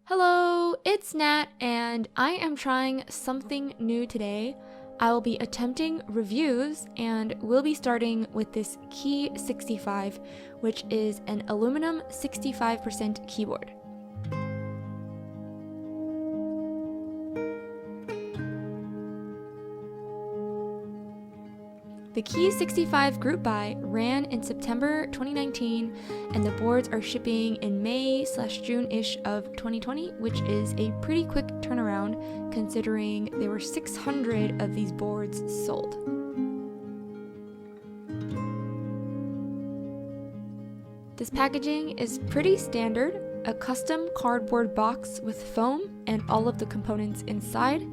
Hello, it's Nat, and I am trying something new today. I will be attempting reviews, and we'll be starting with this Key65, which is an aluminum 65% keyboard. The Key65 group buy ran in September 2019, and the boards are shipping in May/June-ish of 2020, which is a pretty quick turnaround considering there were 600 of these boards sold. This packaging is pretty standard, a custom cardboard box with foam and all of the components inside.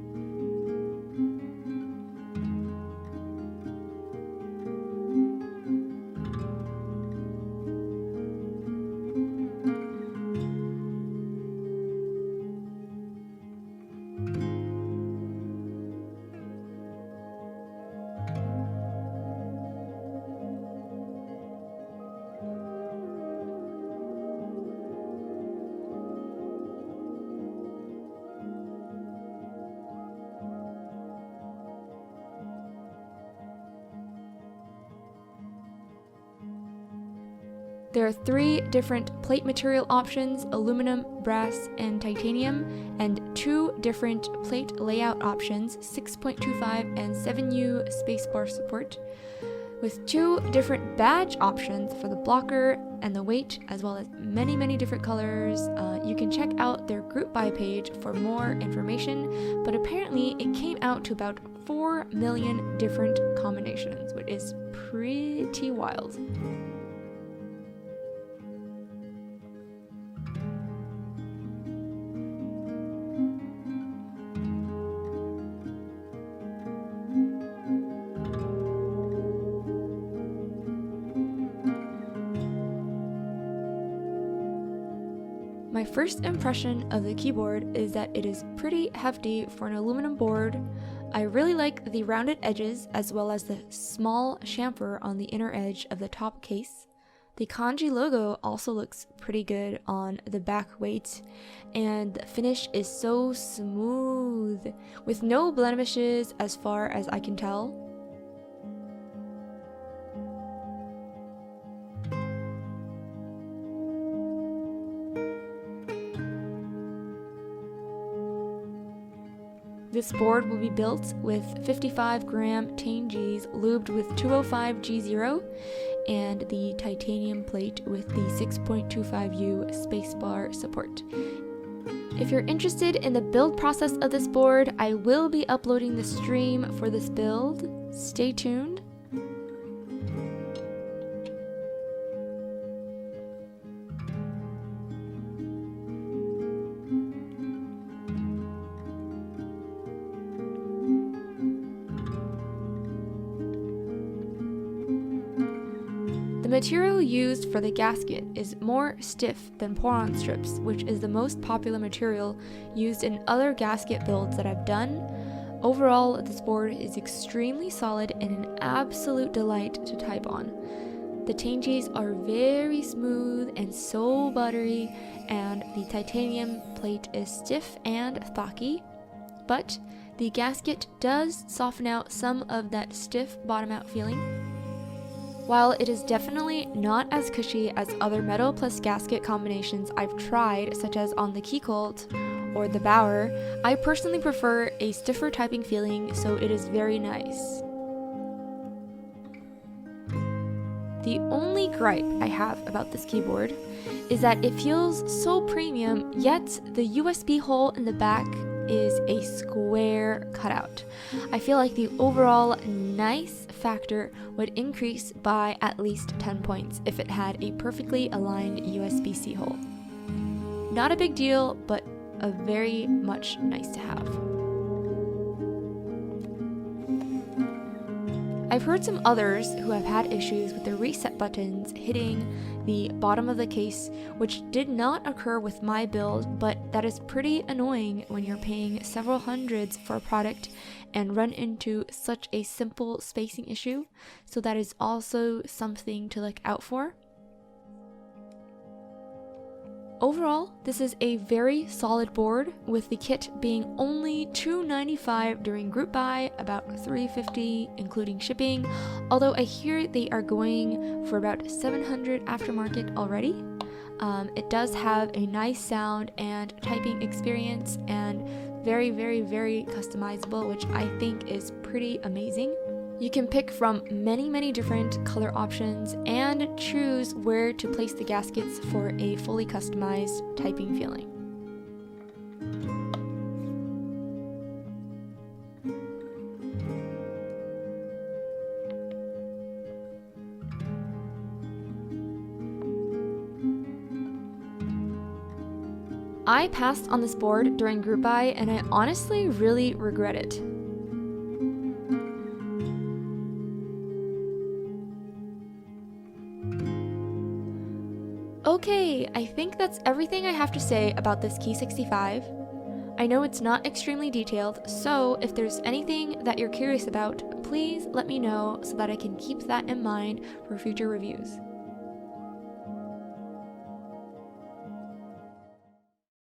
There are 3 different plate material options: aluminum, brass, and titanium, and 2 different plate layout options, 6.25 and 7U spacebar support, with 2 different badge options for the blocker and the weight, as well as many different colors. You can check out their group buy page for more information, but apparently it came out to about 4 million different combinations, which is pretty wild. My first impression of the keyboard is that it is pretty hefty for an aluminum board. I really like the rounded edges as well as the small chamfer on the inner edge of the top case. The kanji logo also looks pretty good on the back weight, and the finish is so smooth, with no blemishes as far as I can tell. This board will be built with 55-gram Tangies lubed with 205G0 and the titanium plate with the 6.25U spacebar support. If you're interested in the build process of this board, I will be uploading the stream for this build. Stay tuned. The material used for the gasket is more stiff than pour-on strips, which is the most popular material used in other gasket builds that I've done. Overall, this board is extremely solid and an absolute delight to type on. The Tangies are very smooth and so buttery, and the titanium plate is stiff and thocky, but the gasket does soften out some of that stiff bottom-out feeling. While it is definitely not as cushy as other metal plus gasket combinations I've tried, such as on the Keycult or the Bauer, I personally prefer a stiffer typing feeling, so it is very nice. The only gripe I have about this keyboard is that it feels so premium, yet the USB hole in the back is a square cutout. I feel like the overall nice factor would increase by at least 10 points if it had a perfectly aligned USB-C hole. Not a big deal, but a very much nice to have. I've heard some others who have had issues with the reset buttons hitting the bottom of the case, which did not occur with my build, but that is pretty annoying when you're paying several hundreds for a product and run into such a simple spacing issue, so that is also something to look out for. Overall, this is a very solid board, with the kit being only $295 during group buy, about $350 including shipping, although I hear they are going for about $700 aftermarket already. It does have a nice sound and typing experience, and very, very, very customizable, which I think is pretty amazing. You can pick from many, many different color options and choose where to place the gaskets for a fully customized typing feeling. I passed on this board during group buy, and I honestly really regret it. Okay, I think that's everything I have to say about this Key65. I know it's not extremely detailed, so if there's anything that you're curious about, please let me know so that I can keep that in mind for future reviews.